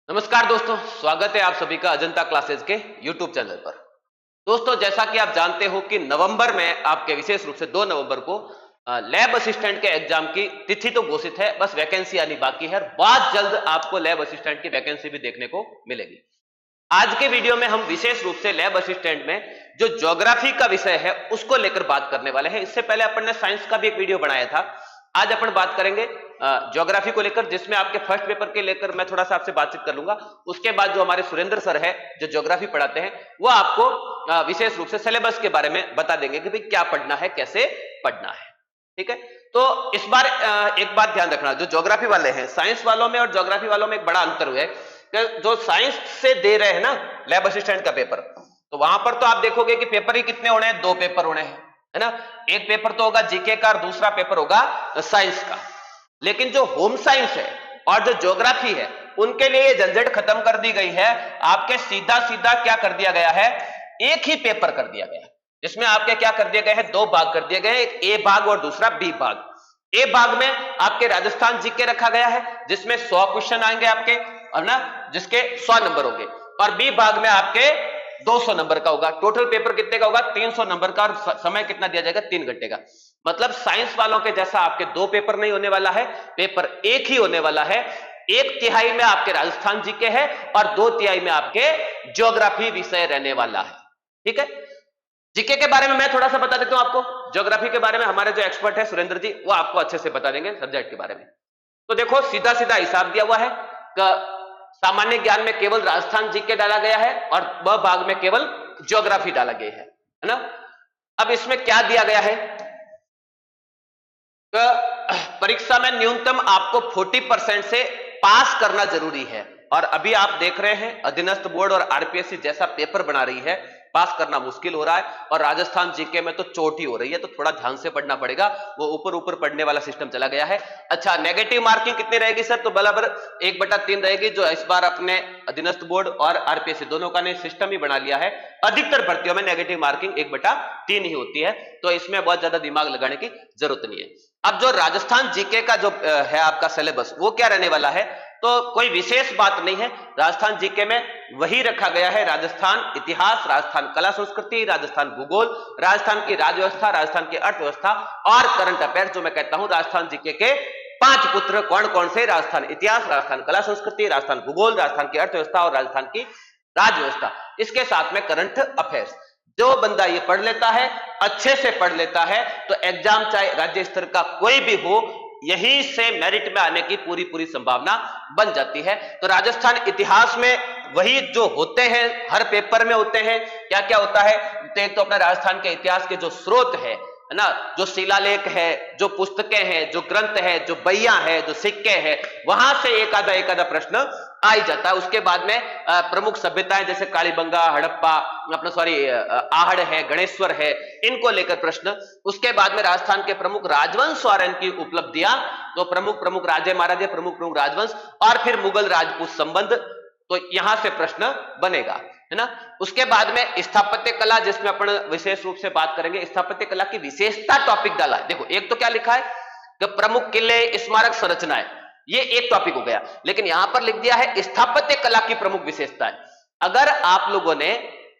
नमस्कार दोस्तों, स्वागत है आप सभी का अजंता क्लासेज के YouTube चैनल पर। दोस्तों, जैसा कि आप जानते हो कि नवंबर में आपके विशेष रूप से 2 नवंबर को लैब असिस्टेंट के एग्जाम की तिथि तो घोषित है, बस वैकेंसी आनी बाकी है। बहुत जल्द आपको लैब असिस्टेंट की वैकेंसी भी देखने को मिलेगी। आज के वीडियो में हम विशेष रूप से लैब असिस्टेंट में जो ज्योग्राफी का विषय है उसको लेकर बात करने वाले हैं। इससे पहले अपन ने साइंस का भी एक वीडियो बनाया था। आज अपन बात करेंगे ज्योग्राफी को लेकर, जिसमें आपके फर्स्ट पेपर के लेकर मैं थोड़ा सा आपसे बातचीत कर लूंगा। उसके बाद जो हमारे सुरेंद्र सर है जो ज्योग्राफी पढ़ाते हैं, वो आपको विशेष रूप से सिलेबस के बारे में बता देंगे कि भाई क्या पढ़ना है, कैसे पढ़ना है। ठीक है, तो इस बार एक बात ध्यान रखना, जो ज्योग्राफी वाले हैं, साइंस वालों में और ज्योग्राफी वालों में एक बड़ा अंतर है कि जो साइंस से दे रहे हैं ना लैब असिस्टेंट का पेपर, तो वहां पर तो आप देखोगे कि पेपर ही कितने होने हैं, 2 पेपर होने हैं, है ना। एक पेपर तो होगा जीके का और दूसरा पेपर होगा साइंस का। लेकिन जो होम साइंस है और जो ज्योग्राफी है, उनके लिए ये झंझट खत्म कर दी गई है। आपके सीधा सीधा क्या कर दिया गया है, एक ही पेपर कर दिया गया है, जिसमें आपके क्या कर दिए गए हैं, 2 भाग कर दिए गए हैं, एक ए भाग और दूसरा बी भाग। ए भाग में आपके राजस्थान जीके रखा गया है, जिसमें 100 क्वेश्चन आएंगे आपके, है ना, जिसके 100 नंबर होंगे। और बी भाग में आपके 200 नंबर का होगा। टोटल पेपर कितने का होगा, 300 नंबर का। और समय कितना दिया जाएगा, 3 घंटे का। मतलब साइंस वालों के जैसा आपके 2 पेपर नहीं होने वाला है, पेपर एक ही होने वाला है। 1/3 में आपके राजस्थान जीके है और 2/3 में आपके ज्योग्राफी विषय रहने वाला है। ठीक है, जीके के बारे में मैं थोड़ा सा बता देता हूं आपको। ज्योग्राफी के बारे में हमारे जो एक्सपर्ट है सुरेंद्र जी, वो आपको अच्छे से बता देंगे सब्जेक्ट के बारे में। तो देखो, सीधा सीधा हिसाब दिया हुआ है कि सामान्य ज्ञान में केवल राजस्थान जीके डाला गया है और ब भाग में केवल ज्योग्राफी डाला गया है ना। अब इसमें क्या दिया गया है, परीक्षा में न्यूनतम आपको 40% से पास करना जरूरी है। और अभी आप देख रहे हैं अधीनस्थ बोर्ड और आरपीएससी जैसा पेपर बना रही है, पास करना मुश्किल हो रहा है। और राजस्थान जीके में तो चोटी हो रही है, तो थोड़ा ध्यान से पढ़ना पड़ेगा। वो ऊपर ऊपर पढ़ने वाला सिस्टम चला गया है। अच्छा, नेगेटिव मार्किंग कितनी रहेगी सर, तो बराबर 1/3 रहेगी, जो इस बार अपने अधीनस्थ बोर्ड और आरपीएससी दोनों का ने सिस्टम ही बना लिया है। अधिकतर भर्तियों में नेगेटिव मार्किंग 1/3 ही होती है, तो इसमें बहुत ज्यादा दिमाग लगाने की जरूरत नहीं है। अब जो राजस्थान जीके का जो है आपका सिलेबस, वो क्या रहने वाला है, तो कोई विशेष बात नहीं है। राजस्थान जीके में वही रखा गया है, राजस्थान इतिहास, राजस्थान कला संस्कृति, राजस्थान भूगोल, राजस्थान की राज्य व्यवस्था, राजस्थान की अर्थव्यवस्था और करंट अफेयर्स। जो मैं कहता हूं राजस्थान जीके के 5 पुत्र कौन कौन से, राजस्थान इतिहास, राजस्थान कला संस्कृति, राजस्थान भूगोल, राजस्थान की अर्थव्यवस्था और राजस्थान की राज्य व्यवस्था, इसके साथ में करंट अफेयर्स। जो बंदा ये पढ़ लेता है, अच्छे से पढ़ लेता है, तो एग्जाम चाहे राज्य स्तर का कोई भी हो, यहीं से मेरिट में आने की पूरी पूरी संभावना बन जाती है। तो राजस्थान इतिहास में वही जो होते हैं, हर पेपर में होते हैं। क्या क्या होता है, तो एक तो अपना राजस्थान के इतिहास के जो स्रोत है ना, जो शिलालेख है, जो पुस्तकें हैं, जो ग्रंथ है, जो बइया है, जो सिक्के हैं, वहां से एक आधा प्रश्न आ ही जाता है। उसके बाद में प्रमुख सभ्यताएं जैसे कालीबंगा, हड़प्पा, अपना आहड़ है, गणेश्वर है, इनको लेकर प्रश्न। उसके बाद में राजस्थान के प्रमुख राजवंश और इनकी उपलब्धियां, तो प्रमुख राजे महाराजे, प्रमुख राजवंश, और फिर मुगल राजपूत संबंध, तो यहां से प्रश्न बनेगा, है ना। उसके बाद में स्थापत्य कला, जिसमें अपन विशेष रूप से बात करेंगे। स्थापत्य कला की विशेषता टॉपिक डाला है। देखो, एक तो क्या लिखा है कि प्रमुख किले, स्मारक संरचनाएं, ये एक टॉपिक हो गया। लेकिन यहां पर लिख दिया है स्थापत्य कला की प्रमुख विशेषताएं। अगर आप लोगों ने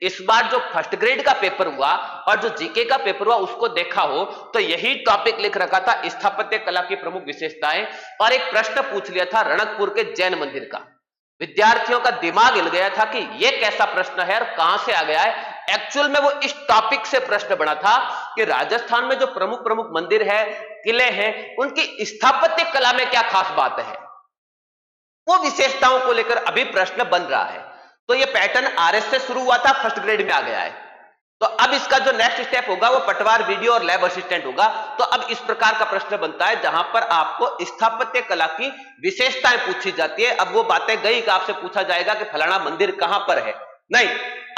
इस बार जो फर्स्ट ग्रेड का पेपर हुआ और जो जीके का पेपर हुआ उसको देखा हो, तो यही टॉपिक लिख रखा था, स्थापत्य कला की प्रमुख विशेषताएं। और एक प्रश्न पूछ लिया था रणकपुर के जैन मंदिर का। विद्यार्थियों का दिमाग हिल गया था कि यह कैसा प्रश्न है और कहां से आ गया है। एक्चुअल में वो इस टॉपिक से प्रश्न बना था कि राजस्थान में जो प्रमुख मंदिर है, किले हैं, उनकी स्थापत्य कला में क्या खास बात है, वो विशेषताओं को लेकर अभी प्रश्न बन रहा है। तो ये पैटर्न आरएस से शुरू हुआ था, फर्स्ट ग्रेड में आ गया है। तो अब इसका जो नेक्स्ट स्टेप होगा वो पटवार वीडियो और लैब असिस्टेंट होगा। तो अब इस प्रकार का प्रश्न बनता है जहां पर आपको स्थापत्य कला की विशेषताएं पूछी जाती है। अब वो बातें गई कि आपसे पूछा जाएगा कि फलाना मंदिर कहां पर है, नहीं,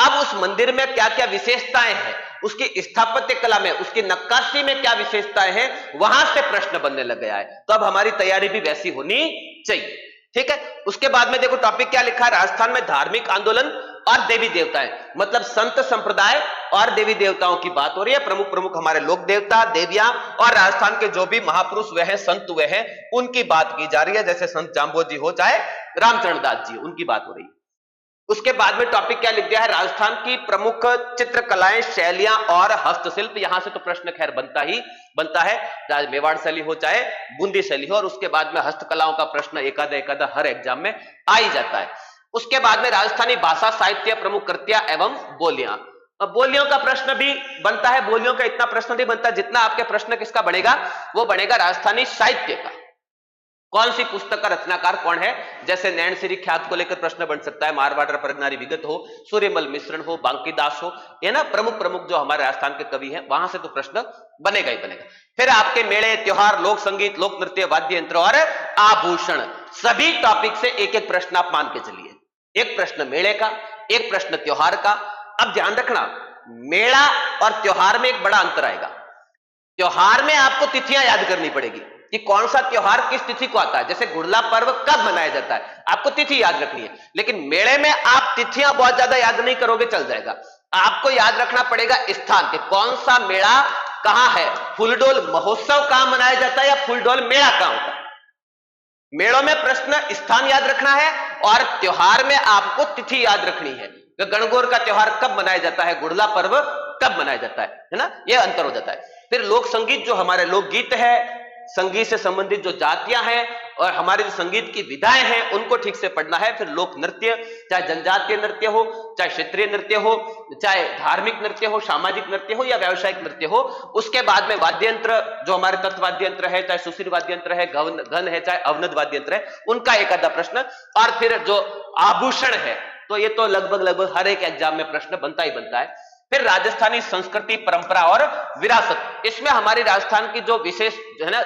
अब उस मंदिर में क्या क्या विशेषताएं हैं, उसकी स्थापत्य कला में, उसकी नक्काशी में क्या विशेषताएं हैं, वहां से प्रश्न बनने लग गया है। तो अब हमारी तैयारी भी वैसी होनी चाहिए। ठीक है, उसके बाद में देखो टॉपिक क्या लिखा है, राजस्थान में धार्मिक आंदोलन और देवी देवताएं, मतलब संत संप्रदाय और देवी देवताओं की बात हो रही है। प्रमुख प्रमुख हमारे लोक देवता, देवियां और राजस्थान के जो भी महापुरुष हुए हैं, संत हुए हैं, उनकी बात की जा रही है। जैसे संत जाम्बोजी हो चाहे रामचरण दास जी, उनकी बात हो रही है। उसके बाद में टॉपिक क्या लिख दिया है, राजस्थान की प्रमुख चित्रकलाएं, शैलियां और हस्तशिल्प। यहां से तो प्रश्न खैर बनता है, चाहे मेवाड़ शैली हो चाहे बूंदी शैली हो। और उसके बाद में हस्तकलाओं का प्रश्न एकादा हर एग्जाम में आ ही जाता है। उसके बाद में राजस्थानी भाषा साहित्य, प्रमुख कृतियां एवं बोलियां। अब बोलियों का प्रश्न भी बनता है। बोलियों का इतना प्रश्न नहीं बनता जितना आपके प्रश्न किसका बनेगा, वो बनेगा राजस्थानी साहित्य का। कौन सी पुस्तक का रचनाकार कौन है, जैसे नैन श्री ख्यात को लेकर प्रश्न बन सकता है, मारवाड़ परगनारी विगत हो, सूर्यमल मिश्रण हो, बांकीदास हो, ये ना प्रमुख प्रमुख जो हमारे राजस्थान के कवि हैं, वहां से तो प्रश्न बनेगा ही बनेगा। फिर आपके मेले, त्योहार, लोक संगीत, लोक नृत्य, वाद्य यंत्र और आभूषण, सभी टॉपिक से एक एक प्रश्न आप मान के चलिए। एक प्रश्न मेले का, एक प्रश्न त्योहार का। अब ध्यान रखना, मेला और त्योहार में एक बड़ा अंतर आएगा। त्योहार में आपको तिथियां याद करनी पड़ेगी कि कौन सा त्योहार किस तिथि को आता है। जैसे गुड़ला पर्व कब मनाया जाता है, आपको तिथि याद रखनी है। लेकिन मेले में आप तिथियां बहुत ज्यादा याद नहीं करोगे, चल जाएगा। आपको याद रखना पड़ेगा स्थान के, कौन सा मेला कहां है, फूलडोल महोत्सव कहां मनाया जाता है या फूलडोल मेला कहां होता है। मेलों में प्रश्न स्थान याद रखना है और त्योहार में आपको तिथि याद रखनी है। गणगौर का त्योहार कब मनाया जाता है, गुड़ला पर्व कब मनाया जाता है ना, यह अंतर हो जाता है। फिर लोक संगीत, जो हमारे लोकगीत है, संगीत से संबंधित जो जातियां हैं और हमारे जो संगीत की विधाएं हैं, उनको ठीक से पढ़ना है। फिर लोक नृत्य, चाहे जनजातीय नृत्य हो, चाहे क्षेत्रीय नृत्य हो, चाहे धार्मिक नृत्य हो, सामाजिक नृत्य हो या व्यावसायिक नृत्य हो। उसके बाद में वाद्य यंत्र, जो हमारे तत्व वाद्य यंत्र है, चाहे सुशील वाद्य यंत्र है, घन है, चाहे अवनद वाद्य यंत्र है, उनका एक आधा प्रश्न। और फिर जो आभूषण है, तो ये तो लगभग हर एक एग्जाम में प्रश्न बनता ही बनता है। फिर राजस्थानी संस्कृति, परंपरा और विरासत, इसमें हमारी राजस्थान की जो विशेष जो है ना,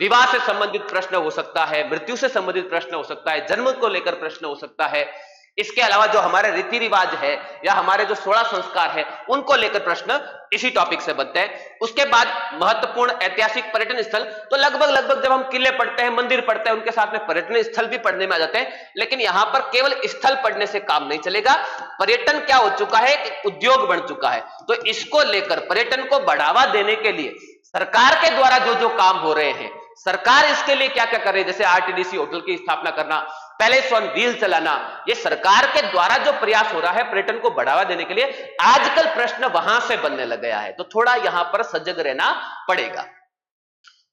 विवाह से संबंधित प्रश्न हो सकता है, मृत्यु से संबंधित प्रश्न हो सकता है, जन्म को लेकर प्रश्न हो सकता है। इसके अलावा जो हमारे रीति रिवाज है या हमारे जो 16 संस्कार है, उनको लेकर प्रश्न इसी टॉपिक से बनते हैं। उसके बाद महत्वपूर्ण ऐतिहासिक पर्यटन स्थल, तो लगभग जब हम किले पढ़ते हैं, मंदिर पढ़ते हैं, उनके साथ में पर्यटन स्थल भी पढ़ने में आ जाते हैं। लेकिन यहां पर केवल स्थल पढ़ने से काम नहीं चलेगा। पर्यटन क्या हो चुका है, उद्योग बन चुका है। तो इसको लेकर पर्यटन को बढ़ावा देने के लिए सरकार के द्वारा जो जो काम हो रहे हैं, सरकार इसके लिए क्या क्या कर रही है, जैसे आरटीडीसी होटल की स्थापना करना, पैलेस ऑन व्हील चलाना, ये सरकार के द्वारा जो प्रयास हो रहा है पर्यटन को बढ़ावा देने के लिए, आजकल प्रश्न वहां से बनने लग गया है। तो थोड़ा यहां पर सजग रहना पड़ेगा।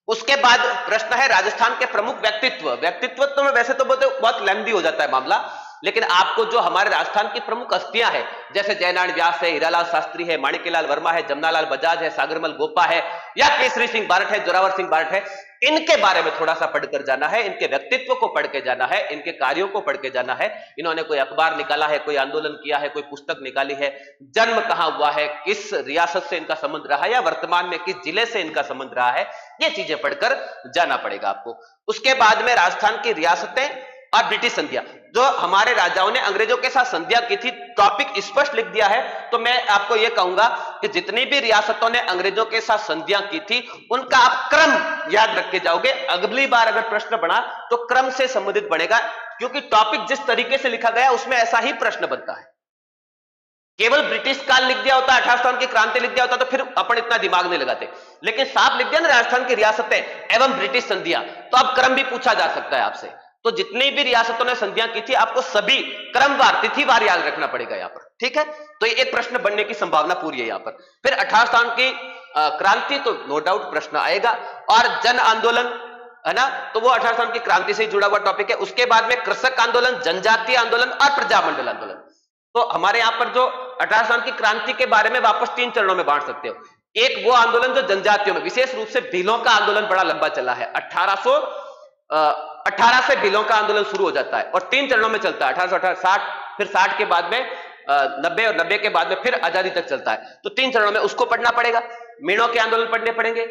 उसके बाद प्रश्न है राजस्थान के प्रमुख व्यक्तित्व तो में वैसे तो बहुत लंबी हो जाता है मामला, लेकिन आपको जो हमारे राजस्थान की प्रमुख हस्तियां हैं, जैसे जयनारायण व्यास है, हीरालाल शास्त्री है, माणिक्यलाल वर्मा है, जमनालाल बजाज है, सागरमल गोपा है, या केसरी सिंह बारठ है, जोरावर सिंह बारठ है, इनके बारे में थोड़ा सा पढ़कर जाना है, इनके व्यक्तित्व को पढ़ के जाना है, इनके कार्यों को पढ़ के जाना है। इन्होंने कोई अखबार निकाला है, कोई आंदोलन किया है, कोई पुस्तक निकाली है, जन्म कहां हुआ है, किस रियासत से इनका संबंध रहा है या वर्तमान में किस जिले से इनका संबंध रहा है, ये चीजें पढ़कर जाना पड़ेगा आपको। उसके बाद में राजस्थान की रियासतें और ब्रिटिश संधियां, जो हमारे राजाओं ने अंग्रेजों के साथ संधियां की थी, टॉपिक स्पष्ट लिख दिया है। तो मैं आपको यह कहूंगा कि जितनी भी रियासतों ने अंग्रेजों के साथ संधियां की थी, उनका आप क्रम याद रख के जाओगे। अगली बार अगर प्रश्न बना तो क्रम से संबंधित बनेगा, क्योंकि टॉपिक जिस तरीके से लिखा गया उसमें ऐसा ही प्रश्न बनता है। केवल ब्रिटिश काल लिख दिया होता, 1857 की क्रांति लिख दिया होता, तो फिर अपन इतना दिमाग नहीं लगाते। लेकिन साफ लिख दिया ना, राजस्थान की रियासतें एवं ब्रिटिश संधियां, तो अब क्रम भी पूछा जा सकता है आपसे। तो जितनी भी रियासतों ने संधियां की थी, आपको सभी क्रमवार तिथिवार याद रखना पड़ेगा यहाँ पर, ठीक है। तो एक प्रश्न बनने की संभावना पूरी है यहाँ पर। फिर 1857 की क्रांति, तो नो डाउट प्रश्न आएगा। और जन आंदोलन है ना, तो वो 1857 की क्रांति से जुड़ा हुआ टॉपिक है। उसके बाद में कृषक आंदोलन, जनजातीय आंदोलन और प्रजामंडल आंदोलन। तो हमारे यहां पर जो 1857 की क्रांति के बारे में वापस 3 चरणों में बांट सकते हो। एक वो आंदोलन जो जनजातियों में, विशेष रूप से भीलों का आंदोलन बड़ा लंबा चला है। 1818 से भीलों का आंदोलन शुरू हो जाता है और 3 चरणों में चलता है। 1860, फिर 60 के बाद में 90 और 90 के बाद में फिर आजादी तक चलता है। तो 3 चरणों में उसको पढ़ना पड़ेगा। मीणों के आंदोलन पढ़ने पड़ेंगे,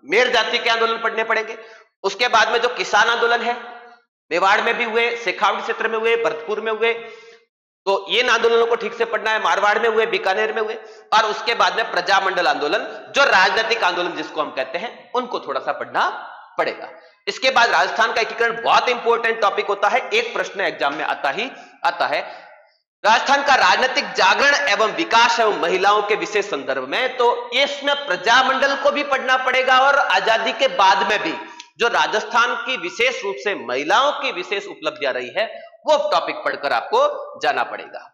मेर जाति के आंदोलन पढ़ने पड़ेंगे। उसके बाद में जो किसान आंदोलन है, मेवाड़ में भी हुए, शेखावटी क्षेत्र में हुए, भरतपुर में हुए, तो ये आंदोलनों को ठीक से पढ़ना है। मारवाड़ में हुए, बीकानेर में हुए। और उसके बाद में प्रजामंडल आंदोलन, जो राजनीतिक आंदोलन जिसको हम कहते हैं, उनको थोड़ा सा पढ़ना पड़ेगा। इसके बाद राजस्थान का एकीकरण बहुत इंपॉर्टेंट टॉपिक होता है, एक प्रश्न एग्जाम में आता ही आता है राजस्थान का राजनीतिक जागरण एवं विकास एवं महिलाओं के विशेष संदर्भ में, तो इसमें प्रजामंडल को भी पढ़ना पड़ेगा और आजादी के बाद में भी जो राजस्थान की विशेष रूप से महिलाओं की विशेष उपलब्धियां रही है वो टॉपिक पढ़कर आपको जाना पड़ेगा।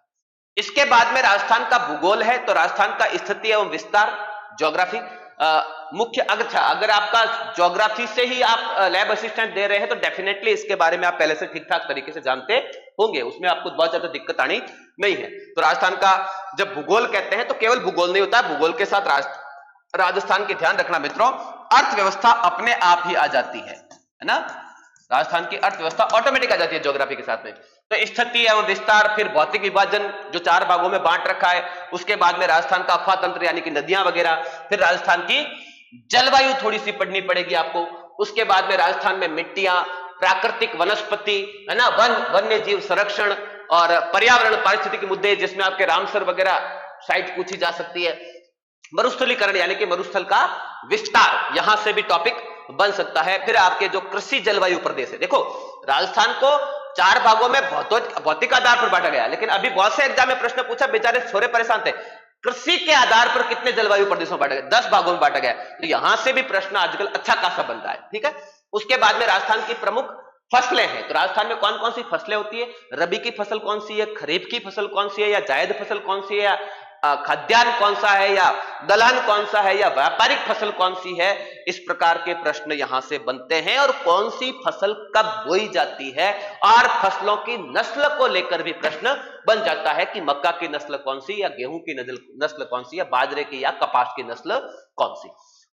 इसके बाद में राजस्थान का भूगोल है, तो राजस्थान का स्थिति एवं विस्तार, ज्योग्राफी, मुख्य। अगर आपका ज्योग्राफी से ही आप लैब असिस्टेंट दे रहे हैं तो डेफिनेटली इसके बारे में आप पहले से ठीक ठाक तरीके से जानते होंगे, उसमें आपको बहुत ज्यादा दिक्कत आनी नहीं है। तो राजस्थान का जब भूगोल कहते हैं तो केवल भूगोल नहीं होता है, भूगोल के साथ राजस्थान की ध्यान रखना मित्रों, अर्थव्यवस्था अपने आप ही आ जाती है ना, राजस्थान की अर्थव्यवस्था ऑटोमेटिक आ जाती है ज्योग्राफी के साथ में। तो स्थिति एवं विस्तार, फिर भौतिक विभाजन जो 4 भागों में बांट रखा है, उसके बाद में राजस्थान का अफवाह तंत्र यानी कि नदियां वगैरह, फिर राजस्थान की जलवायु थोड़ी सी पढ़नी पड़ेगी आपको, उसके बाद में राजस्थान में मिट्टियां, प्राकृतिक वनस्पति है ना, वन्य जीव संरक्षण और पर्यावरण पारिस्थितिकी मुद्दे जिसमें आपके रामसर वगैरह साइट पूछी जा सकती है, मरुस्थलीकरण यानी कि मरुस्थल का विस्तार, यहां से भी टॉपिक बन सकता है। फिर आपके जो कृषि जलवायु प्रदेश है, देखो राजस्थान को 4 भागों में भौतिक आधार पर बांटा गया, लेकिन अभी बहुत से एग्जाम में प्रश्न पूछा, बेचारे छोरे परेशान थे, कृषि के आधार पर कितने जलवायु प्रदेशों में बांटा गया, 10 भागों में बांटा गया। तो यहां से भी प्रश्न आजकल अच्छा खासा बन रहा है, ठीक है। उसके बाद में राजस्थान की प्रमुख फसलें हैं, तो राजस्थान में कौन कौन सी फसलें होती है, रबी की फसल कौन सी है, खरीफ की फसल कौन सी है, या जायद फसल कौन सी है, या खाद्यान्न कौन सा है, या दलहन कौन सा है, या व्यापारिक फसल कौन सी है, इस प्रकार के प्रश्न यहां से बनते हैं। और कौन सी फसल कब बोई जाती है, और फसलों की नस्ल को लेकर भी प्रश्न बन जाता है कि मक्का की नस्ल कौन सी, या गेहूं की नस्ल कौन सी, या बाजरे की या कपास की नस्ल कौन सी।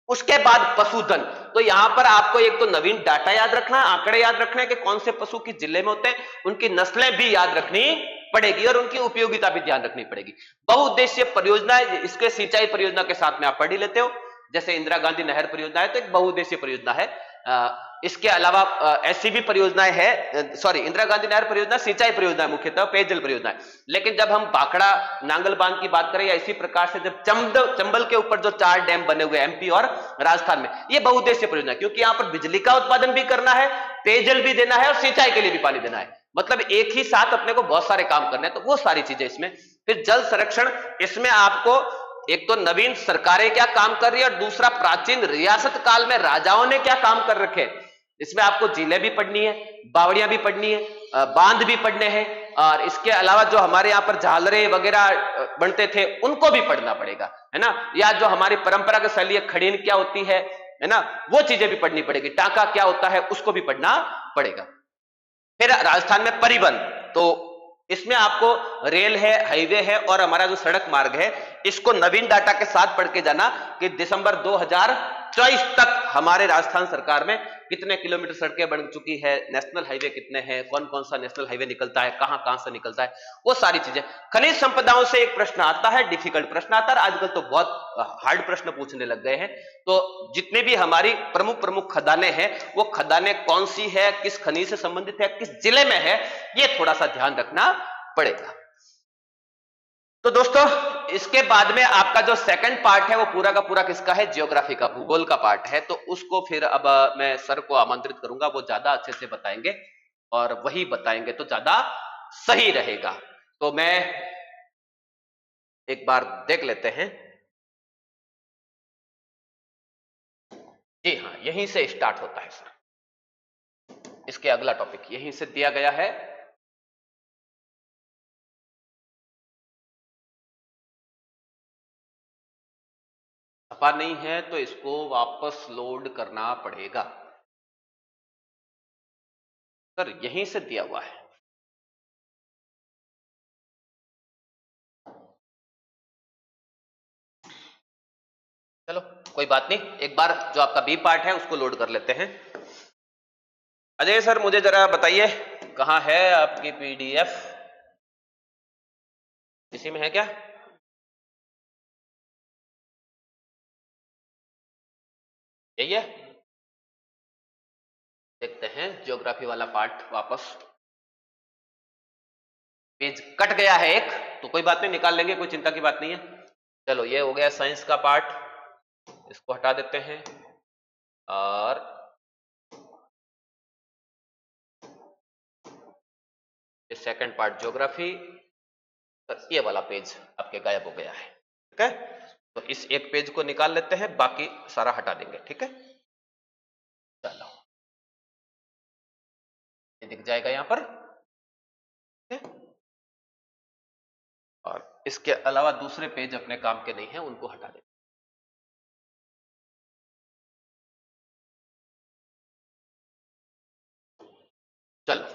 उसके बाद पशुधन, तो यहां पर आपको एक तो नवीन डाटा याद रखना, आंकड़े याद रखना है कि कौन से पशु किस जिले में होते हैं, उनकी नस्लें भी याद रखनी पड़ेगी और उनकी उपयोगिता भी ध्यान रखनी पड़ेगी। बहुउद्देशीय परियोजना, इसके सिंचाई परियोजना के साथ में आप पढ़ ही लेते हो, जैसे इंदिरा गांधी नहर परियोजना है तो एक बहुउद्देशीय परियोजना है। इसके अलावा ऐसी भी परियोजनाएं है, सॉरी इंदिरा गांधी नहर परियोजना सिंचाई परियोजना है, मुख्यतः पेयजल परियोजना है। लेकिन जब हम भाखड़ा नांगल बांध की बात करें या इसी प्रकार से जब चंबल के ऊपर जो 4 डैम बने हुए एमपी और राजस्थान में, ये बहुउद्देशीय परियोजना, क्योंकि यहां पर बिजली का उत्पादन भी करना है, पेयजल भी देना है और सिंचाई के लिए भी पानी देना है, मतलब एक ही साथ अपने को बहुत सारे काम करने हैं, तो वो सारी चीजें इसमें। फिर जल संरक्षण, इसमें आपको एक तो नवीन सरकारें क्या काम कर रही है और दूसरा प्राचीन रियासत काल में राजाओं ने क्या काम कर रखे, इसमें आपको झीलें भी पढ़नी है, बावड़ियां भी पढ़नी है, बांध भी पढ़ने हैं, और इसके अलावा जो हमारे यहाँ पर झालरे वगैरह बनते थे उनको भी पढ़ना पड़ेगा, है ना, या जो हमारी परंपरा के शैली खड़ीन क्या होती है ना, वो चीजें भी पढ़नी पड़ेगी, टाका क्या होता है उसको भी पढ़ना पड़ेगा। फिर राजस्थान में परिवहन, तो इसमें आपको रेल है, हाईवे है और हमारा जो सड़क मार्ग है, इसको नवीन डाटा के साथ पढ़ के जाना कि दिसंबर 2024 तक हमारे राजस्थान सरकार में कितने किलोमीटर सड़कें बन चुकी है, नेशनल हाईवे कितने हैं, कौन कौन सा नेशनल हाईवे निकलता है, कहां कहां से निकलता है, वो सारी चीजें। खनिज संपदाओं से एक प्रश्न आता है, डिफिकल्ट प्रश्न आता है, आजकल तो बहुत हार्ड प्रश्न पूछने लग गए हैं। तो जितने भी हमारी प्रमुख प्रमुख खदानें हैं, वो खदानें कौन सी है, किस खनिज से संबंधित है, किस जिले में है, ये थोड़ा सा ध्यान रखना पड़ेगा। तो दोस्तों इसके बाद में आपका जो सेकंड पार्ट है वो पूरा का पूरा किसका है, ज्योग्राफी का, भूगोल का पार्ट है। तो उसको फिर अब मैं सर को आमंत्रित करूंगा, वो ज्यादा अच्छे से बताएंगे और वही बताएंगे तो ज्यादा सही रहेगा। तो मैं एक बार देख लेते हैं। जी हाँ, यहीं से स्टार्ट होता है सर, इसके अगला टॉपिक यहीं से दिया गया है। छपा नहीं है तो इसको वापस लोड करना पड़ेगा सर, यहीं से दिया हुआ है। चलो कोई बात नहीं, एक बार जो आपका बी पार्ट है उसको लोड कर लेते हैं। अजय सर मुझे जरा बताइए कहां है आपकी पीडीएफ, इसी में है क्या? यही है, देखते हैं ज्योग्राफी वाला पार्ट वापस। पेज कट गया है एक, तो कोई बात नहीं, निकाल लेंगे, कोई चिंता की बात नहीं है। चलो ये हो गया साइंस का पार्ट, इसको हटा देते हैं और ये सेकंड पार्ट ज्योग्राफी, ये वाला पेज आपके गायब हो गया है। ठीक है, तो इस एक पेज को निकाल लेते हैं, बाकी सारा हटा देंगे। ठीक है, चलो ये दिख जाएगा यहां पर। ठीक है, और इसके अलावा दूसरे पेज अपने काम के नहीं है, उनको हटा देंगे। चलो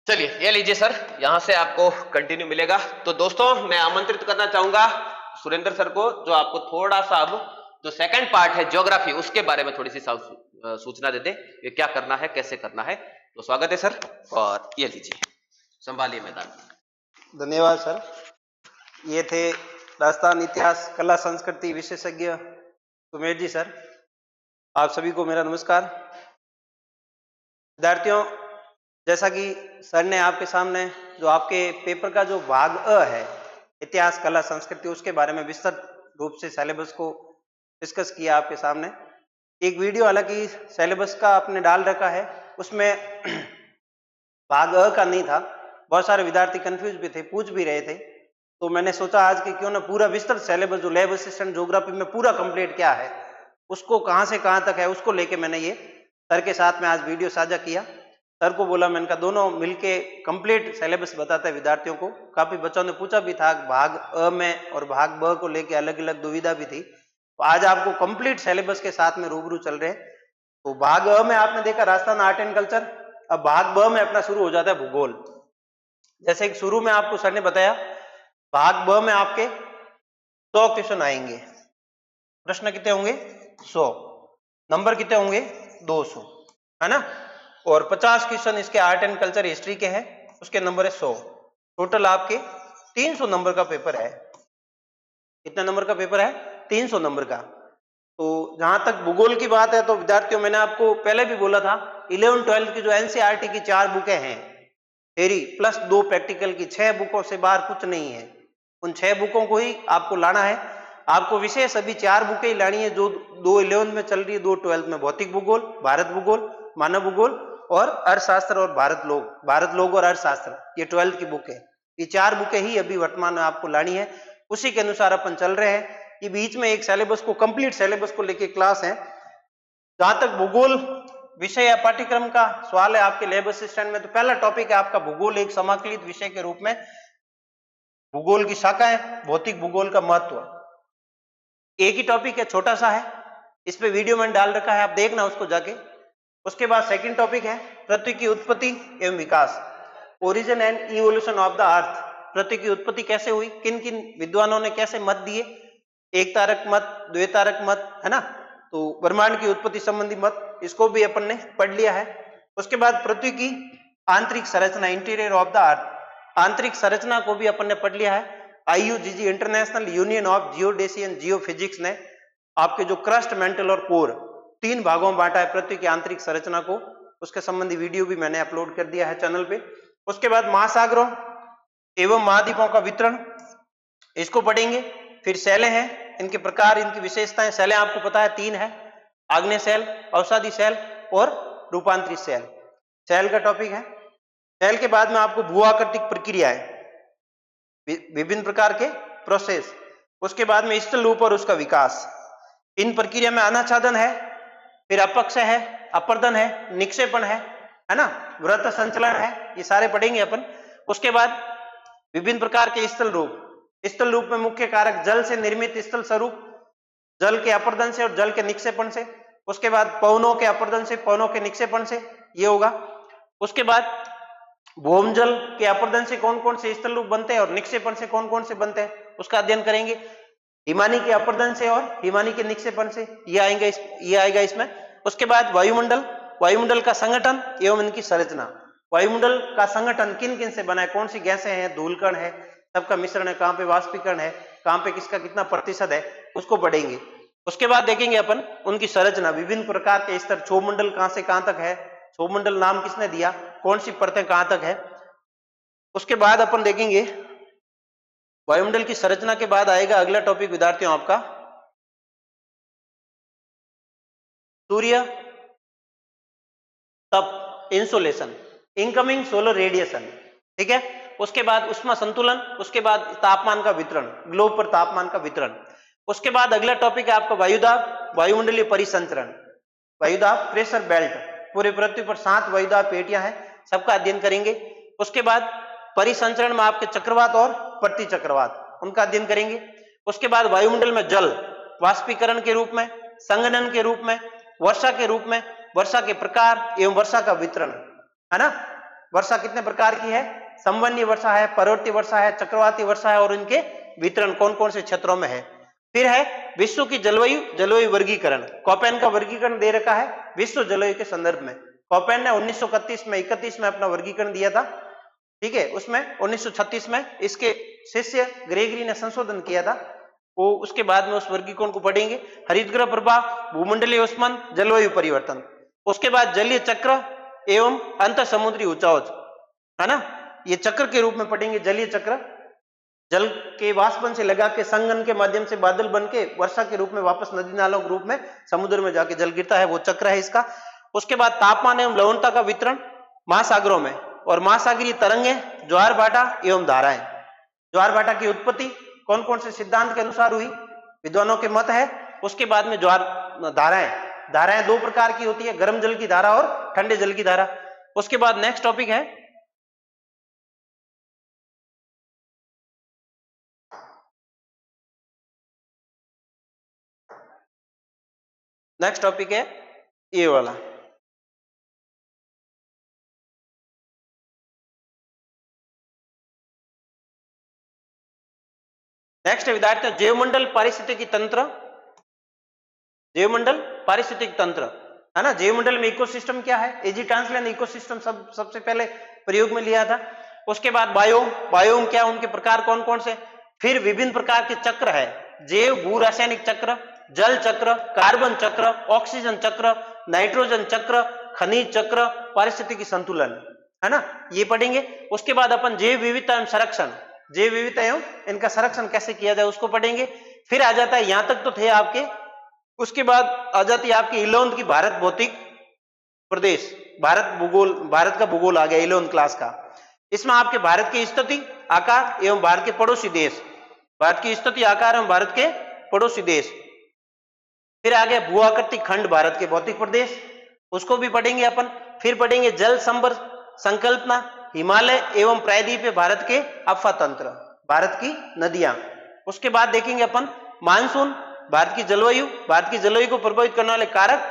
चलिए, ये लीजिए सर, यहां से आपको कंटिन्यू मिलेगा। तो दोस्तों, मैं आमंत्रित करना चाहूंगा सुरेंद्र सर को, जो आपको थोड़ा सा अब जो सेकंड पार्ट है ज्योग्राफी, उसके बारे में थोड़ी सी सूचना दे दे, ये क्या करना है, कैसे करना है। तो स्वागत है सर, और ये लीजिए, संभालिए मैदान। धन्यवाद सर। ये थे राजस्थान इतिहास कला संस्कृति विशेषज्ञ सुमेर जी सर। आप सभी को मेरा नमस्कार। विद्यार्थियों, जैसा कि सर ने आपके सामने जो आपके पेपर का जो भाग अ है इतिहास कला संस्कृति, उसके बारे में विस्तृत रूप से सिलेबस को डिस्कस किया आपके सामने। एक वीडियो हालांकि सिलेबस का आपने डाल रखा है, उसमें भाग अ का नहीं था। बहुत सारे विद्यार्थी कंफ्यूज भी थे, पूछ भी रहे थे, तो मैंने सोचा आज कि क्यों ना पूरा विस्तृत सिलेबस जो लैब असिस्टेंट ज्योग्राफी में पूरा कंप्लीट क्या है, उसको कहाँ से कहाँ तक है, उसको लेके मैंने ये सर के साथ में आज वीडियो साझा किया। सर को बोला, मैंने कहा दोनों मिलके कंप्लीट सिलेबस बताते हैं विद्यार्थियों को। काफी बच्चों ने पूछा भी था, भाग अ में और भाग ब को लेके अलग अलग दुविधा भी थी, तो आज आपको कंप्लीट सिलेबस के साथ में रूबरू चल रहे हैं। तो भाग अ में आपने देखा राजस्थान आर्ट एंड कल्चर। अब भाग ब में अपना शुरू हो जाता है भूगोल। जैसे कि शुरू में आपको सर ने बताया, भाग ब में आपके 100 क्वेश्चन आएंगे। प्रश्न कितने होंगे? 100। नंबर कितने होंगे? 200, है ना। और 50 क्वेश्चन इसके आर्ट एंड कल्चर हिस्ट्री के हैं, उसके नंबर है 100। टोटल आपके 300 नंबर का पेपर है। कितने नंबर का पेपर है? 300 नंबर का। तो जहां तक भूगोल की बात है, तो विद्यार्थियों, मैंने आपको पहले भी बोला था, 11-12 की जो एनसीईआरटी की 4 बुकें हैं थ्योरी प्लस 2 प्रैक्टिकल की, 6 बुकों से बाहर कुछ नहीं है। उन 6 बुकों को ही आपको लाना है। आपको विशेष अभी 4 बुकें ही लानी है, जो 2 11 में चल रही है, 2 12 में। भौतिक भूगोल, भारत भूगोल, मानव भूगोल और अर्थशास्त्र और भारत लोग और अर्थशास्त्र, ये 12 की बुक है। ये 4 बुकें ही अभी वर्तमान में आपको लानी है, उसी के अनुसार अपन चल रहे हैं। ये बीच में एक सिलेबस को, कंप्लीट सिलेबस को लेके क्लास है। जहां तक भूगोल विषय या पाठ्यक्रम का सवाल है आपके लैब असिस्टेंट में, तो पहला टॉपिक है आपका भूगोल, एक समाकलित विषय के रूप में। भूगोल की शाखाएं, भौतिक भूगोल का महत्व, एक ही टॉपिक है, छोटा सा है। इस पे वीडियो मैंने डाल रखा है, आप देखना उसको जाके। उसके बाद सेकंड टॉपिक है पृथ्वी की उत्पत्ति एवं विकास, origin and evolution of the earth. पृथ्वी की उत्पत्ति कैसे हुई, किन किन विद्वानों ने कैसे मत दिए, एक तारक मत, द्वितारक मत, है ना। तो ब्रह्मांड की उत्पत्ति संबंधी मत, इसको भी अपन ने पढ़ लिया है। उसके बाद पृथ्वी की आंतरिक संरचना, इंटीरियर ऑफ द अर्थ, आंतरिक संरचना को भी अपन ने पढ़ लिया है। IUGG, international union of geodesy and geophysics ने आपके जो क्रस्ट, मेंटल और कोर, 3 भागों में बांटा है पृथ्वी की आंतरिक संरचना को। उसके संबंधी वीडियो भी मैंने अपलोड कर दिया है चैनल पे। उसके बाद महासागरों एवं महाद्वीपों का वितरण, इसको पढ़ेंगे। फिर शैलें हैं, इनके प्रकार, इनकी विशेषताएं। शैलें आपको पता है 3 है, आग्नेय शैल, अवसादी शैल और रूपांतरित शैल। शैल का टॉपिक है। शैल के बाद में आपको भूआकृतिक प्रक्रियाएं, विभिन्न प्रकार के प्रोसेस। उसके बाद में स्थल रूप और उसका विकास। इन प्रक्रिया में अनाच्छादन है, फिर अपक्ष है, अपर्दन है, निक्षेपण है ना, वृत्त संचलन है, ये सारे पढ़ेंगे अपन। उसके बाद विभिन्न प्रकार के स्थल रूप। स्थल रूप में मुख्य कारक जल से निर्मित स्थल स्वरूप, जल के अपर्दन से और जल के निक्षेपण से। उसके बाद पवनों के अपर्दन से, पवनों के निक्षेपण से, ये होगा। उसके बाद भौमजल के अपर्दन से कौन कौन से स्थल रूप बनते हैं और निक्षेपण से कौन कौन से बनते हैं, उसका अध्ययन करेंगे। हिमानी के अपर्दन से और हिमानी के निक्षेपण से, ये आएगा इसमें। उसके बाद वायुमंडल, वायुमंडल का संगठन एवं इनकी संरचना। वायुमंडल का संगठन किन किन से बना है, कौन सी गैसें हैं, धूलकण है, सबका मिश्रण है, कहां पे वाष्पीकरण है, कहां पे किसका कितना प्रतिशत है, उसको पढ़ेंगे। उसके बाद देखेंगे अपन उनकी संरचना, विभिन्न प्रकार के स्तर, क्षोभमंडल कहां से कहां तक है, क्षोभमंडल नाम किसने दिया, कौन सी परतें कहां तक है। उसके बाद अपन देखेंगे वायुमंडल की संरचना के बाद आएगा अगला टॉपिक विद्यार्थियों आपका सूर्य तप, इंसोलेशन, इनकमिंग सोलर रेडिएशन, ठीक है। उसके बाद उष्मा संतुलन, उसके बाद तापमान का वितरण, ग्लोब पर तापमान का वितरण। उसके बाद अगला टॉपिक है आपका वायुदाब, वायुमंडलीय परिसंचरण, वायुदाब प्रेशर बेल्ट, पूरे पृथ्वी पर 7 वायुदाब पेटियां हैं, सबका अध्ययन करेंगे। उसके बाद परिसंचरण में आपके चक्रवात और प्रति चक्रवात, उनका अध्ययन करेंगे। उसके बाद वायुमंडल में जल वाष्पीकरण के रूप में, संघनन के रूप में, वर्षा के रूप में, वर्षा के प्रकार एवं वर्षा का वितरण, है ना। वर्षा कितने प्रकार की है, संवहनीय वर्षा है, पर्वतीय वर्षा है, चक्रवाती वर्षा है, और इनके वितरण कौन कौन से क्षेत्रों में है। फिर है विश्व की जलवायु, जलवायु वर्गीकरण, कोपेन का वर्गीकरण दे रखा है विश्व जलवायु के संदर्भ में। कोपेन ने 1931 में अपना वर्गीकरण दिया था, ठीक है। उसमें 1936 में इसके शिष्य ग्रेगरी ने संशोधन किया था, वो उसके बाद में उस वर्गीकरण को पढ़ेंगे। हरितगृह प्रभाव, भूमंडलीय उष्मन, जलवायु परिवर्तन। उसके बाद जलीय चक्र एवं अंत समुद्री उचाउच, है ना, ये चक्र के रूप में पढ़ेंगे। जलीय चक्र, जल के वाष्पन से लगा के संघनन के माध्यम से बादल बन के वर्षा के रूप में वापस नदी नालों के रूप में समुद्र में जाके जल गिरता है, वो चक्र है इसका। उसके बाद तापमान एवं लवणता का वितरण महासागरों में, और महासागरीय तरंगें, ज्वार भाटा एवं धाराएं। ज्वार भाटा की उत्पत्ति कौन कौन से सिद्धांत के अनुसार हुई, विद्वानों के मत है। उसके बाद में ज्वार धाराएं, धाराएं 2 प्रकार की होती है, गर्म जल की धारा और ठंडे जल की धारा। उसके बाद नेक्स्ट टॉपिक है ये वाला, नेक्स्ट विद्यार्थियों जैवमंडल पारिस्थितिकी तंत्र, जैवमंडल पारिस्थितिक तंत्र, है ना। जैवमंडल में इकोसिस्टम क्या है, एजी ट्रांसलैंड इकोसिस्टम सबसे पहले प्रयोग में लिया था। उसके बाद बायोम, बायोम क्या, उनके प्रकार कौन कौन से। फिर विभिन्न प्रकार के चक्र है, जैव भू रासायनिक चक्र, जल चक्र, कार्बन चक्र, ऑक्सीजन चक्र, नाइट्रोजन चक्र, खनिज चक्र, पारिस्थितिकी संतुलन, है ना, ये पढ़ेंगे। उसके बाद अपन जैव विविधता एवं संरक्षण, जैव विविधता एवं इनका संरक्षण कैसे किया जाए उसको पढ़ेंगे। फिर आ जाता है, यहां तक तो थे आपके। उसके बाद आ जाती है आपकी 11th की भारत भौतिक प्रदेश, भारत भूगोल, भारत का भूगोल आ गया 11th क्लास का। इसमें आपके भारत की स्थिति, आकार एवं भारत के पड़ोसी देश, भारत की स्थिति, आकार एवं भारत के पड़ोसी देश। फिर आगे भू आकृतिक खंड, भारत के भौतिक प्रदेश, उसको भी पढ़ेंगे अपन। फिर पढ़ेंगे जल संबर संकल्पना, हिमालय एवं प्रायद्वीपीय भारत के अफवा तंत्र, भारत की नदियां। उसके बाद देखेंगे अपन मानसून, भारत की जलवायु, भारत की जलवायु को प्रभावित करने वाले कारक,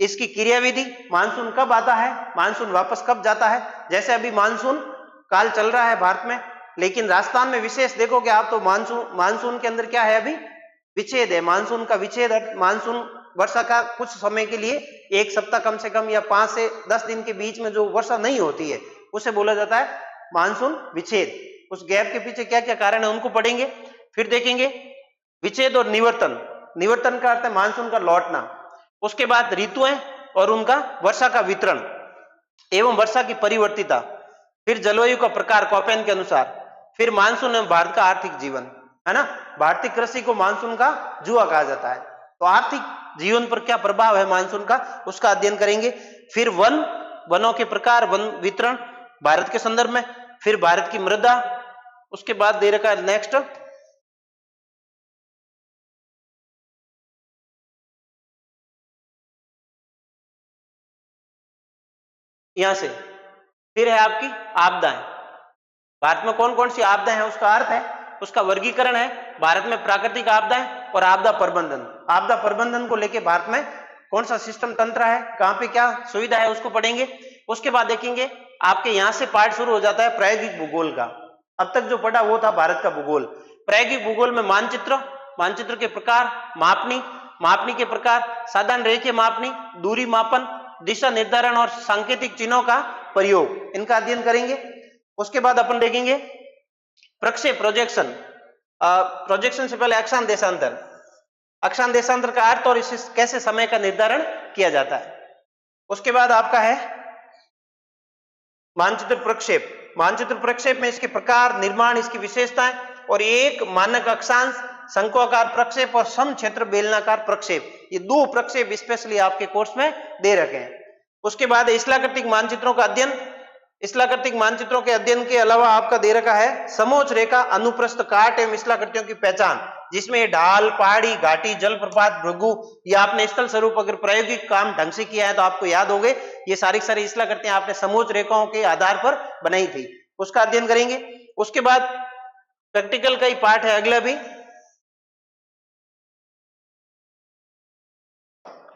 इसकी क्रियाविधि, मानसून कब आता है, मानसून वापस कब जाता है। जैसे अभी मानसून काल चल रहा है भारत में, लेकिन राजस्थान में विशेष देखोगे आप तो मानसून के अंदर क्या है, अभी विच्छेद है। मानसून का विच्छेद, मानसून वर्षा का कुछ समय के लिए 1 सप्ताह कम से कम या 5 से 10 दिन के बीच में जो वर्षा नहीं होती है उसे बोला जाता है मानसून विच्छेद। उस गैप के पीछे क्या क्या कारण है उनको पढ़ेंगे। फिर देखेंगे विच्छेद और निवर्तन, निवर्तन का अर्थ है मानसून का लौटना। उसके बाद ऋतुएं और उनका वर्षा का वितरण एवं वर्षा की परिवर्तिता। फिर जलवायु का प्रकार कोपेन के अनुसार। फिर मानसून एवं भारत का आर्थिक जीवन, है ना। भारतीय कृषि को मानसून का जुआ कहा जाता है, तो आर्थिक जीवन पर क्या प्रभाव है मानसून का, उसका अध्ययन करेंगे। फिर वनों के प्रकार, वन वितरण भारत के संदर्भ में। फिर भारत की मृदा, उसके बाद दे रखा है नेक्स्ट यहां से। फिर है आपकी आपदाएं, भारत में कौन कौन सी आपदाएं हैं उसका अर्थ है, उसका वर्गीकरण है। भारत में प्राकृतिक आपदाएं और आपदा प्रबंधन, आपदा प्रबंधन को लेके भारत में कौन सा सिस्टम तंत्र है, कहां पे क्या सुविधा है उसको पढ़ेंगे। उसके बाद देखेंगे आपके यहां से पार्ट शुरू हो जाता है प्रायोगिक भूगोल का। अब तक जो पढ़ा वो था भारत का भूगोल। प्रायोगिक भूगोल में मानचित्र, मानचित्र के प्रकार, मापनी, मापनी के प्रकार, साधारण रेखीय मापनी, दूरी मापन, दिशा निर्धारण और सांकेतिक चिन्हों का प्रयोग, इनका अध्ययन करेंगे। उसके बाद अपन देखेंगे प्रक्षेप, प्रोजेक्शन। प्रोजेक्शन से पहले अक्षांश देशांतर, अक्षांश देशांतर का अर्थ और इसे कैसे समय का निर्धारण किया जाता है। उसके बाद आपका है मानचित्र प्रक्षेप। मानचित्र प्रक्षेप में इसके प्रकार, निर्माण, इसकी विशेषताएं और एक मानक अक्षांश, शंक्वाकार प्रक्षेप और सम क्षेत्र बेलनाकार प्रक्षेप, ये 2 प्रक्षेप स्पेशली आपके कोर्स में दे रखे हैं। उसके बाद स्थलाकृतिक मानचित्रों का अध्ययन। स्थलाकृतिक मानचित्रों के अध्ययन के अलावा आपका दे रखा है समोच्च रेखा, अनुप्रस्थ काट एवं स्थलाकृतियों की पहचान, जिसमें ढाल, पहाड़ी, घाटी, जलप्रपात, भृगु, ये आपने स्थल स्वरूप अगर प्रायोगिक काम ढंग से किया है तो आपको याद हो गए, ये सारी स्थलाकृतियां आपने समोच्च रेखाओं के आधार पर बनाई थी, उसका अध्ययन करेंगे। उसके बाद प्रैक्टिकल का ही पार्ट है अगला भी।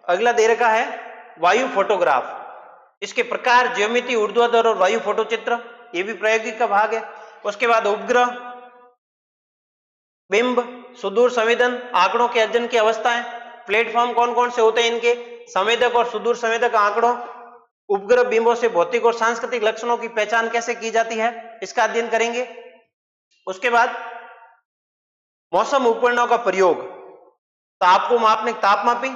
अगला दे रखा है वायु फोटोग्राफ, इसके प्रकार, ज्योमिति, ऊर्ध्वाधर और वायु फोटो चित्र, ये भी प्रायोगिक का भाग है। उसके बाद उपग्रह, बिंब, सुदूर संवेदन, आंकड़ों के अध्ययन की अवस्थाएं, प्लेटफॉर्म कौन कौन से होते हैं इनके, संवेदक और सुदूर संवेदक आंकड़ों, उपग्रह बिंबों से भौतिक और सांस्कृतिक लक्षणों की पहचान कैसे की जाती है, इसका अध्ययन करेंगे। उसके बाद मौसम उपकरणों का प्रयोग, ताप को मापने तापमापी,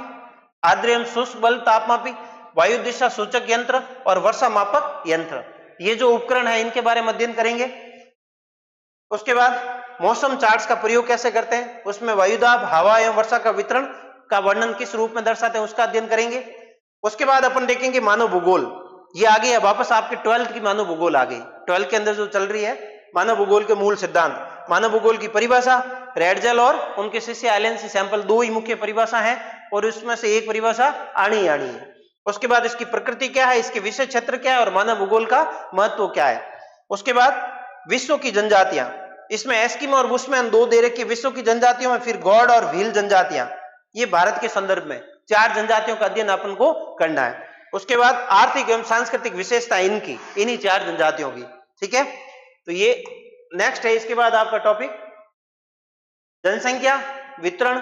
आर्द्र एवं शुष्क बल तापमापी, वायु दिशा सूचक यंत्र और वर्षा मापक यंत्र, ये जो उपकरण है इनके बारे में अध्ययन करेंगे। उसके बाद मौसम चार्ट्स का प्रयोग कैसे करते हैं, उसमें वायुदाब, हवा एवं वर्षा का वितरण का वर्णन किस रूप में दर्शाते हैं, उसका अध्ययन करेंगे। उसके बाद अपन देखेंगे मानव भूगोल, ये आ गई है वापस आपके 12th की मानव भूगोल आ गई। 12th के अंदर जो चल रही है मानव भूगोल के मूल सिद्धांत, मानव भूगोल की परिभाषा, रेडजेल और उनके शिष्य एलेंसी सैंपल, 2 ही मुख्य परिभाषा है और उसमें से एक परिभाषा आनी आनी है। उसके बाद इसकी प्रकृति क्या है, इसके विषय क्षेत्र क्या है और मानव भूगोल का महत्व क्या है। उसके बाद विश्व की जनजातियां, इसमें एस्किमो और बुशमैन 2 दे रखी विश्व की जनजातियों में, फिर गौड़ और भील जनजातियां, ये भारत के संदर्भ में 4 जनजातियों का अध्ययन अपन को करना है। उसके बाद आर्थिक एवं सांस्कृतिक विशेषता इनकी, इन्हीं 4 जनजातियों की, ठीक है। तो ये नेक्स्ट है। इसके बाद आपका टॉपिक जनसंख्या, वितरण,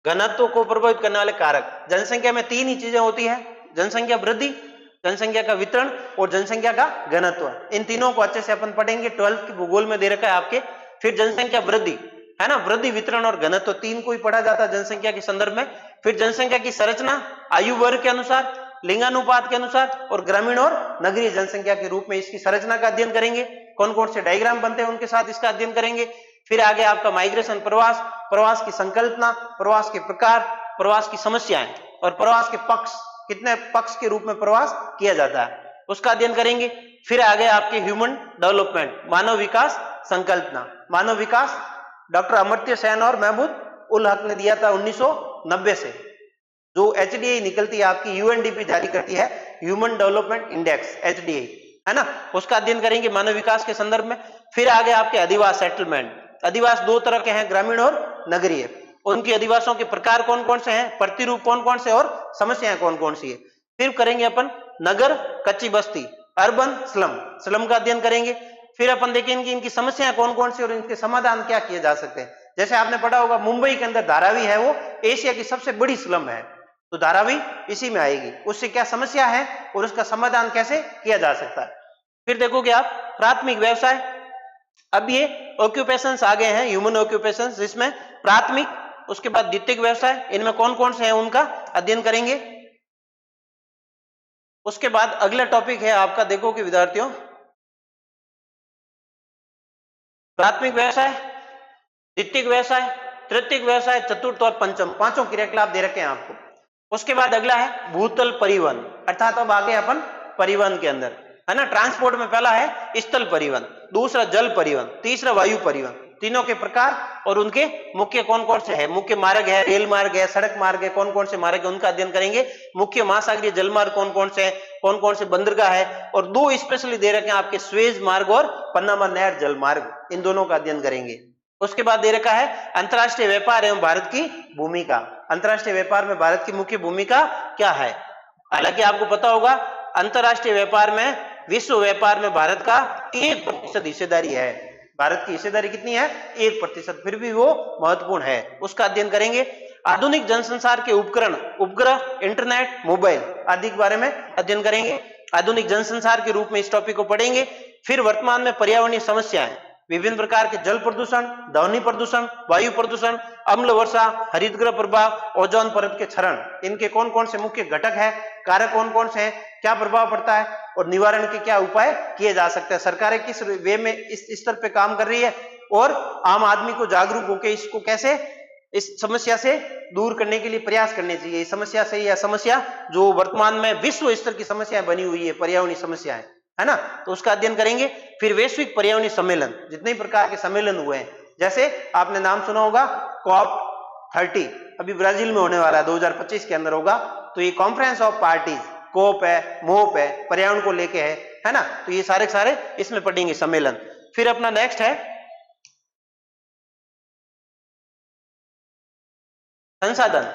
घनत्व को प्रभावित करने वाले कारक। जनसंख्या में 3 ही चीजें होती है, जनसंख्या वृद्धि, जनसंख्या का वितरण और जनसंख्या का घनत्व। इन तीनों को अच्छे से अपन पढ़ेंगे, 12th की भूगोल में दे रखा है आपके। फिर जनसंख्या वृद्धि है ना, वृद्धि, वितरण और घनत्व 3 को ही पढ़ा जाता है जनसंख्या के संदर्भ में। फिर जनसंख्या की संरचना आयु वर्ग के अनुसार, लिंगानुपात के अनुसार और ग्रामीण और नगरीय जनसंख्या के रूप में इसकी संरचना का अध्ययन करेंगे। कौन कौन से डायग्राम बनते हैं उनके साथ इसका अध्ययन करेंगे। फिर आगे आपका माइग्रेशन, प्रवास, प्रवास की संकल्पना, प्रवास के प्रकार, प्रवास की समस्याएं और प्रवास के पक्ष, कितने पक्ष के रूप में प्रवास किया जाता है, उसका अध्ययन करेंगे। फिर आगे आपके ह्यूमन डेवलपमेंट, मानव विकास संकल्पना। मानव विकास डॉक्टर अमर्त्य सेन और महमूद उल हक ने दिया था 1990 से, जो एचडीआई निकलती है आपकी, यूएनडीपी जारी करती है, ह्यूमन डेवलपमेंट इंडेक्स, एचडीआई, है ना, उसका अध्ययन करेंगे मानव विकास के संदर्भ में। फिर आगे आपके अधिवास, सेटलमेंट। अधिवास 2 तरह के हैं, ग्रामीण और नगरीय। उनके अधिवासों के प्रकार कौन कौन से हैं, प्रतिरूप कौन कौन से और समस्याएं कौन कौन सी है। फिर करेंगे अपन नगर, कच्ची बस्ती, अर्बन, स्लम, स्लम का अध्ययन करेंगे। फिर अपन देखेंगे इनकी समस्याएं कौन कौन सी और इनके समाधान क्या किए जा सकते हैं। जैसे आपने पढ़ा होगा मुंबई के अंदर धारावी है, वो एशिया की सबसे बड़ी स्लम है, तो धारावी इसी में आएगी। उससे क्या समस्या है और उसका समाधान कैसे किया जा सकता है। फिर देखोगे आप प्राथमिक व्यवसाय, अब ये ऑक्यूपेशंस आ गए हैं, ह्यूमन ऑक्यूपेशंस, जिसमें प्राथमिक, उसके बाद द्वितीयक व्यवसाय, इनमें कौन कौन से हैं उनका अध्ययन करेंगे। उसके बाद अगला टॉपिक है आपका, देखोगे विद्यार्थियों, प्राथमिक व्यवसाय, द्वितीयक व्यवसाय, तृतीयक व्यवसाय, चतुर्थ और पंचम, 5 क्रियाकलाप दे रखे हैं आपको। उसके बाद अगला है भूतल परिवहन, अर्थात अब आगे अपन परिवहन के अंदर, है ना। ट्रांसपोर्ट में पहला है स्थल परिवहन, दूसरा जल परिवहन, तीसरा वायु परिवहन। तीनों के प्रकार और उनके मुख्य कौन कौन से है, मुख्य मार्ग है, रेल मार्ग है, सड़क मार्ग है, कौन कौन से मार्ग है उनका अध्ययन करेंगे। मुख्य महासागरीय जल मार्ग कौन कौन से है, कौन कौन से बंदरगाह है, और 2 स्पेशली दे रखे हैं आपके, स्वेज मार्ग और पन्नामा नहर जल मार्ग, इन दोनों का अध्ययन करेंगे। उसके बाद दे रखा है अंतरराष्ट्रीय व्यापार एवं भारत की भूमिका। अंतरराष्ट्रीय व्यापार में भारत की मुख्य भूमिका क्या है। हालांकि आपको पता होगा अंतरराष्ट्रीय व्यापार में, विश्व व्यापार में भारत का 1% हिस्सेदारी है। भारत की हिस्सेदारी कितनी है, 1%, फिर भी वो महत्वपूर्ण है, उसका अध्ययन करेंगे। आधुनिक जनसंचार के उपकरण, उपग्रह, इंटरनेट, मोबाइल आदि के बारे में अध्ययन करेंगे। आधुनिक जनसंचार के रूप में इस टॉपिक को पढ़ेंगे। फिर वर्तमान में पर्यावरणीय समस्याएं, विभिन्न प्रकार के जल प्रदूषण, ध्वनि प्रदूषण, वायु प्रदूषण, अम्ल वर्षा, हरितगृह प्रभाव, ओजोन परत के क्षरण, इनके कौन कौन से मुख्य घटक है, कारक कौन कौन से हैं, क्या प्रभाव पड़ता है और निवारण के क्या उपाय किए जा सकते हैं, सरकारें किस वे में इस स्तर पे काम कर रही है और आम आदमी को जागरूक होकर इसको कैसे इस समस्या से दूर करने के लिए प्रयास करने चाहिए। इस समस्या से यह समस्या जो वर्तमान में विश्व स्तर की समस्या बनी हुई है, पर्यावरणीय समस्या है ना, तो उसका अध्ययन करेंगे। फिर वैश्विक पर्यावरणीय सम्मेलन, जितने प्रकार के सम्मेलन हुए हैं, जैसे आपने नाम सुना होगा COP30 अभी ब्राजील में होने वाला है, 2025 के अंदर होगा। तो ये कॉन्फ्रेंस ऑफ पार्टीज, कोप है, मोप है, पर्यावरण को लेके है ना, तो ये सारे सारे इसमें पढ़ेंगे सम्मेलन। फिर अपना नेक्स्ट है संसाधन।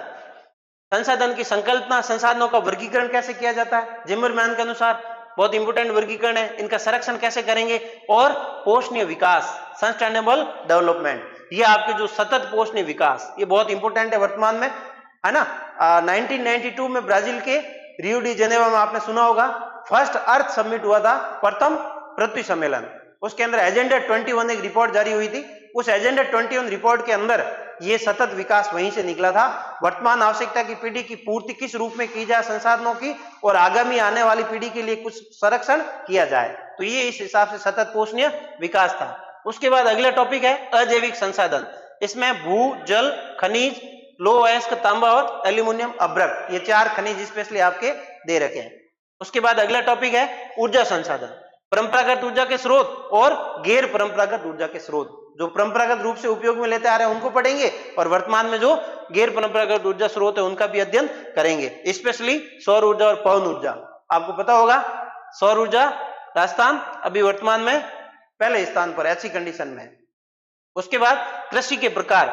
संसाधन की संकल्पना, संसाधनों का वर्गीकरण कैसे किया जाता है, जिमरमैन के अनुसार बहुत इंपोर्टेंट वर्गीकरण है, इनका संरक्षण कैसे करेंगे, और पोषणीय विकास, सस्टेनेबल डेवलपमेंट, ये आपके जो सतत पोषणीय विकास, ये बहुत इंपोर्टेंट है वर्तमान में, है ना। 1992 में ब्राजील के रियो डी जेनेवा में आपने सुना होगा फर्स्ट अर्थ समिट हुआ था, प्रथम पृथ्वी सम्मेलन। उसके अंदर एजेंडा 21 एक रिपोर्ट जारी हुई थी। उस एजेंडा 21 रिपोर्ट के अंदर ये सतत विकास वहीं से निकला था। वर्तमान आवश्यकता की पीढ़ी की पूर्ति किस रूप में की जाए संसाधनों की, और आगामी आने वाली पीढ़ी के लिए कुछ संरक्षण किया जाए, तो ये इस हिसाब से सतत पोषणीय विकास था। उसके बाद अगला टॉपिक है अजैविक संसाधन। इसमें भू, जल, खनिज, लोह अयस्क, तांबा और एल्यूमिनियम अभ्रक, ये 4 खनिज स्पेशली आपके दे रखे हैं। उसके बाद अगला टॉपिक है ऊर्जा संसाधन, परंपरागत ऊर्जा के स्रोत और गैर परंपरागत ऊर्जा के स्रोत। जो परंपरागत रूप से उपयोग में लेते आ रहे हैं उनको पढ़ेंगे, और वर्तमान में जो गैर परंपरागत ऊर्जा स्रोत है उनका भी अध्ययन करेंगे, स्पेशली सौर ऊर्जा और पवन ऊर्जा। आपको पता होगा सौर ऊर्जा राजस्थान अभी वर्तमान में पहले स्थान पर ऐसी कंडीशन में है। उसके बाद कृषि के प्रकार,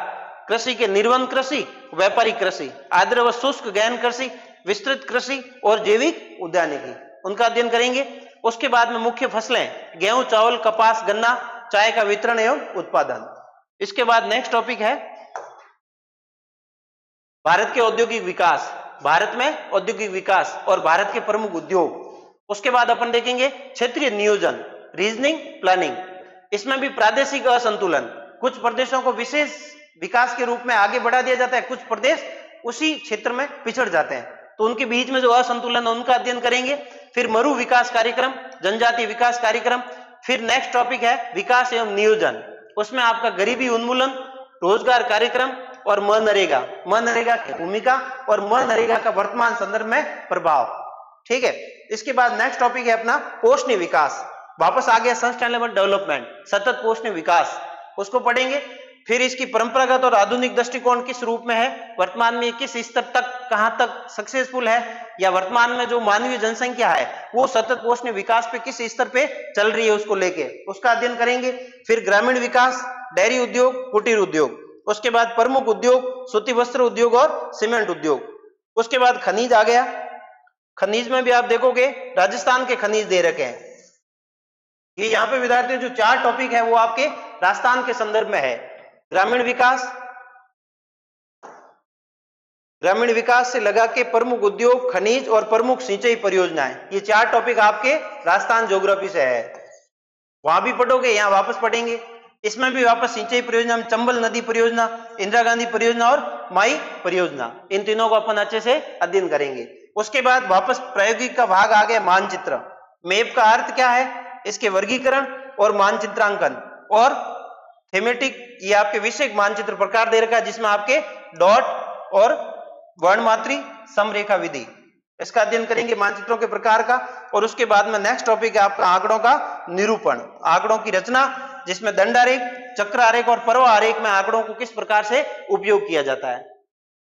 कृषि के निर्वहन कृषि, व्यापारिक कृषि, आर्द्र व शुष्क गहन कृषि, विस्तृत कृषि और जैविक उद्यानिकी, उनका अध्ययन करेंगे। उसके बाद में मुख्य फसलें, गेहूं, चावल, कपास, गन्ना, चाय का वितरण एवं उत्पादन। इसके बाद नेक्स्ट टॉपिक है भारत के औद्योगिक विकास, भारत में औद्योगिक विकास और भारत के प्रमुख उद्योग। उसके बाद अपन देखेंगे क्षेत्रीय नियोजन, रीजनिंग, प्लानिंग। इसमें भी प्रादेशिक असंतुलन, कुछ प्रदेशों को विशेष विकास के रूप में आगे बढ़ा दिया जाता है, कुछ प्रदेश उसी क्षेत्र में पिछड़ जाते हैं, तो उनके बीच में जो असंतुलन है उनका अध्ययन करेंगे। फिर मरु विकास कार्यक्रम, जनजातीय विकास कार्यक्रम। फिर नेक्स्ट टॉपिक है विकास एवं नियोजन, उसमें आपका गरीबी उन्मूलन, रोजगार कार्यक्रम और मनरेगा, मनरेगा की भूमिका और मनरेगा का वर्तमान संदर्भ में प्रभाव। ठीक है। इसके बाद नेक्स्ट टॉपिक है अपना पोषणीय विकास, वापस आ गया सस्टेनेबल डेवलपमेंट, सतत पोषणीय विकास, उसको पढ़ेंगे। फिर इसकी परंपरागत और आधुनिक दृष्टिकोण किस रूप में है, वर्तमान में किस स्तर तक, कहां तक सक्सेसफुल है, या वर्तमान में जो मानवीय जनसंख्या है वो सतत पोषणीय विकास पे किस स्तर पे चल रही है उसको लेके, उसका अध्ययन करेंगे। फिर ग्रामीण विकास, डेयरी उद्योग, कुटीर उद्योग। उसके बाद प्रमुख उद्योग, सूती वस्त्र उद्योग और सीमेंट उद्योग। उसके बाद खनिज आ गया, खनिज में भी आप देखोगे राजस्थान के खनिज दे रखे हैं। ये यहाँ पे विद्यार्थियों जो 4 टॉपिक है वो आपके राजस्थान के संदर्भ में है। ग्रामीण विकास, ग्रामीण विकास से लगा के प्रमुख उद्योग, खनिज और प्रमुख सिंचाई परियोजनाएं, ये 4 टॉपिक आपके राजस्थान ज्योग्राफी से है। वहां भी पढ़ोगे, यहाँ वापस पढ़ेंगे। इसमें भी वापस सिंचाई परियोजना में चंबल नदी परियोजना, इंदिरा गांधी परियोजना और माई परियोजना, इन तीनों को अपन अच्छे से अध्ययन करेंगे। उसके बाद वापस प्रायोगिक का भाग आ गया मानचित्र। मैप का अर्थ क्या है, इसके वर्गीकरण और मानचित्रांकन और थीमेटिक, ये आपके विषय मानचित्र प्रकार दे रखा है जिसमें आपके डॉट और वर्णमात्री समरेखा विधि, इसका अध्ययन करेंगे मानचित्रों के प्रकार का। और उसके बाद में नेक्स्ट टॉपिक है आपका आंकड़ों का निरूपण, आंकड़ों की रचना, जिसमें दंड आरेख, चक्र आरेख और प्रवाह आरेख में आंकड़ों को किस प्रकार से उपयोग किया जाता है।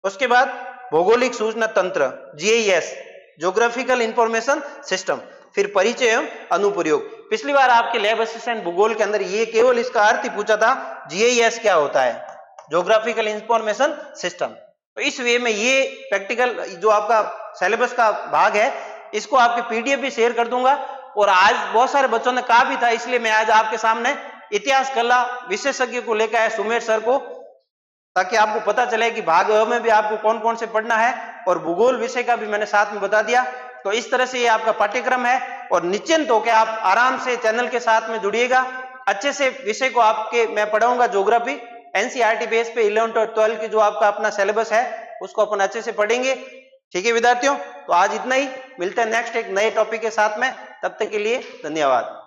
उसके बाद भौगोलिक सूचना तंत्र, GIS, ज्योग्राफिकल इंफॉर्मेशन सिस्टम। फिर परिचय एवं अनुप्रयोग। पिछली बार आपके लैब असिस्टेंट भूगोल के अंदर ये केवल इसका अर्थ ही पूछा था, GIS क्या होता है, ज्योग्राफिकल इंफॉर्मेशन सिस्टम। तो इस वे में ये प्रैक्टिकल जो आपका सिलेबस का भाग है इसको आपके PDF भी शेयर कर दूंगा। और आज बहुत सारे बच्चों ने कहा भी था, इसलिए मैं आज आपके सामने इतिहास कला विशेषज्ञ को लेकर आया, सुमेर सर को, ताकि आपको पता चले कि भाग अ में भी आपको कौन कौन से पढ़ना है, और भूगोल विषय का भी मैंने साथ में बता दिया। तो इस तरह से ये आपका पाठ्यक्रम है, और निश्चिंत होकर आप आराम से चैनल के साथ में जुड़िएगा। अच्छे से विषय को आपके मैं पढ़ाऊंगा, ज्योग्राफी NCERT बेस पे 11th और 12th की जो आपका अपना सिलेबस है उसको अपन अच्छे से पढ़ेंगे। ठीक है विद्यार्थियों, तो आज इतना ही, मिलते हैं नेक्स्ट एक नए टॉपिक के साथ में, तब तक के लिए धन्यवाद।